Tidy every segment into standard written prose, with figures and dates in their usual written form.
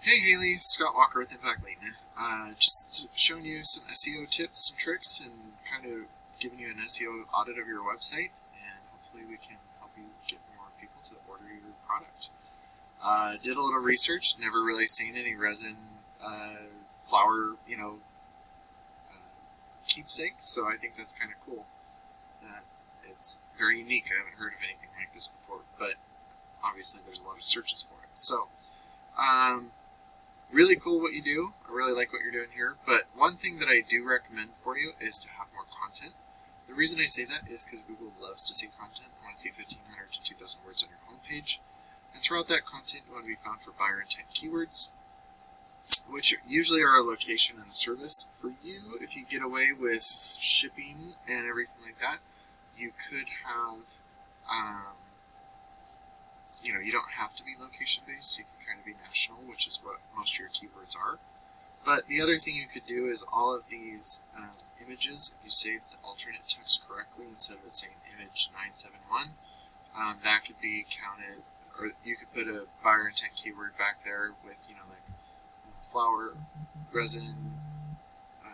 Hey Haley, Scott Walker with Impact Layton. Just showing you some SEO tips and tricks and kind of giving you an SEO audit of your website, and hopefully we can help you get more people to order your product. Did a little research, never really seen any resin flower, keepsakes, so I think that's kind of cool. That it's very unique. I haven't heard of anything like this before, but obviously there's a lot of searches for it. So, really cool what you do. I really like what you're doing here. But one thing that I do recommend for you is to have more content. The reason I say that is because Google loves to see content. They want to see 1,500 to 2,000 words on your homepage. And throughout that content, you want to be found for buyer intent keywords, which usually are a location and a service. For you, if you get away with shipping and everything like that, you could have you don't have to be location-based. You can kind of be national, which is what most of your keywords are. But the other thing you could do is all of these images, if you save the alternate text correctly instead of it saying image 971, that could be counted, or you could put a buyer intent keyword back there with, like flower, resin, I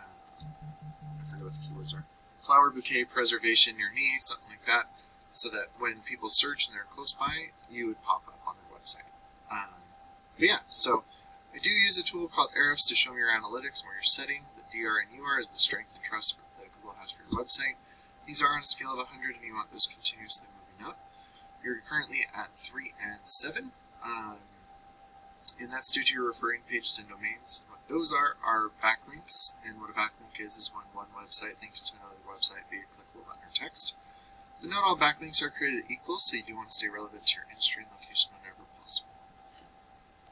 forget what the keywords are, flower, bouquet, preservation, near knee, something like that, so that when people search and they're close by, you would pop up on their website. But yeah, so I do use a tool called Ahrefs to show me your analytics and where you're setting. The DR and UR is the strength and trust that Google has for your website. These are on a scale of 100, and you want those continuously moving up. You're currently at 3 and 7, and that's due to your referring pages and domains. What those are backlinks, and what a backlink is when one website links to another website via clickable button or text. But not all backlinks are created equal, so you do want to stay relevant to your industry and location whenever possible.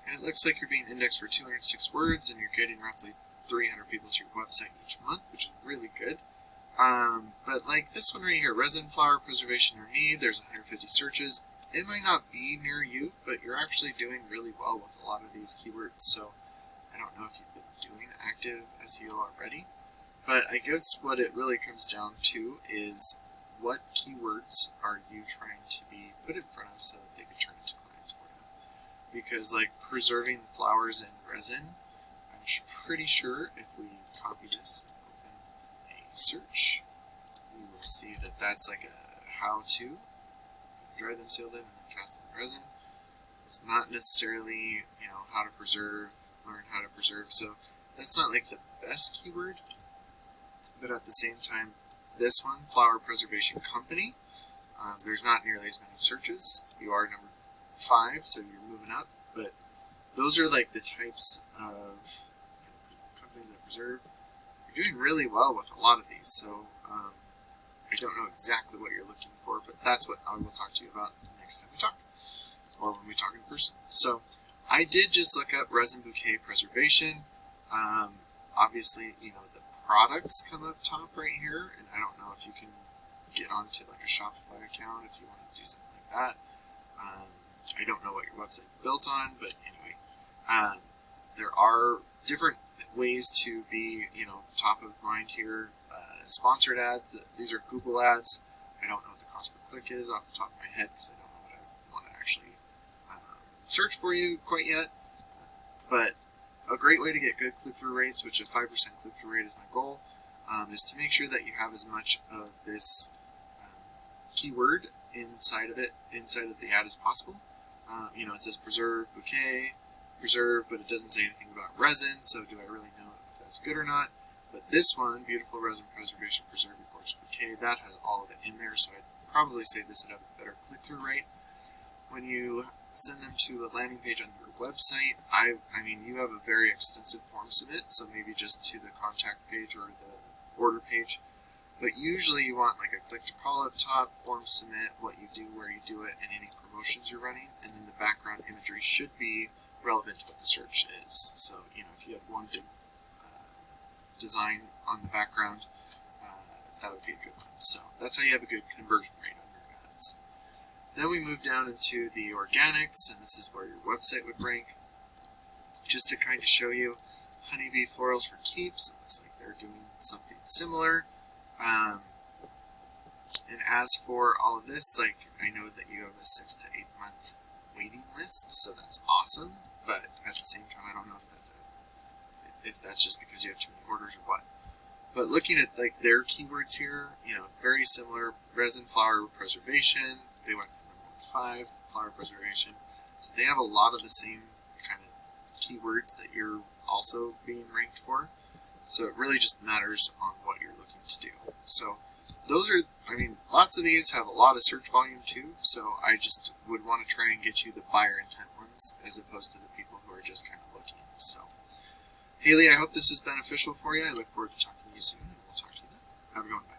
And it looks like you're being indexed for 206 words, and you're getting roughly 300 people to your website each month, which is really good. But like this one right here, resin, flower, preservation, or need, there's 150 searches. It might not be near you, but you're actually doing really well with a lot of these keywords, so I don't know if you've been doing active SEO already. But I guess what it really comes down to is what keywords are you trying to be put in front of so that they can turn into clients for you? Because like preserving the flowers in resin, I'm pretty sure if we copy this and open a search, we will see that that's like a how-to. Dry them, seal them, and then cast them in resin. It's not necessarily, how to preserve, learn how to preserve. So that's not like the best keyword, but at the same time, this one, Flower Preservation Company, there's not nearly as many searches. You are number 5, so you're moving up. But those are like the types of companies that preserve. You're doing really well with a lot of these. So I don't know exactly what you're looking for, but that's what I will talk to you about next time we talk, or when we talk in person. So I did just look up resin bouquet preservation. Obviously, the products come up top right here, and I don't know if you can get onto like a Shopify account if you want to do something like that. I don't know what your website's built on, but anyway, there are different ways to be, top of mind here. Sponsored ads, these are Google ads. I don't know what the cost per click is off the top of my head because I don't know what I want to actually search for you quite yet. But a great way to get good click-through rates, which a 5% click-through rate is my goal, is to make sure that you have as much of this keyword inside of the ad as possible. It says preserve bouquet, preserve, but it doesn't say anything about resin, so do I really know if that's good or not? But this one, beautiful resin preservation, preserve your gorgeous bouquet, that has all of it in there, so I'd probably say this would have a better click-through rate. When you send them to a landing page on your website, I mean, you have a very extensive form submit, so maybe just to the contact page or the order page. But usually you want like a click to call up top, form submit, what you do, where you do it, and any promotions you're running, and then the background imagery should be relevant to what the search is. So, if you had one big design on the background, that would be a good one. So that's how you have a good conversion rate on your ads. Then we move down into the organics, and this is where your website would rank. Just to kind of show you, honeybee florals for keeps. It looks like they're doing something similar. And as for all of this, like I know that you have a 6 to 8 month waiting list, so that's awesome. but at the same time, I don't know if that's just because you have too many orders or what. But looking at like their keywords here, very similar. Resin, flower preservation. They went from number 5, flower preservation. So they have a lot of the same kind of keywords that you're also being ranked for. So it really just matters on what you're looking to do. So those are, lots of these have a lot of search volume too. So I just would want to try and get you the buyer intent ones as opposed to the people who are just kind of looking. So, Haley, I hope this is beneficial for you. I look forward to talking to you soon, and we'll talk to you then. Have a good one. Bye.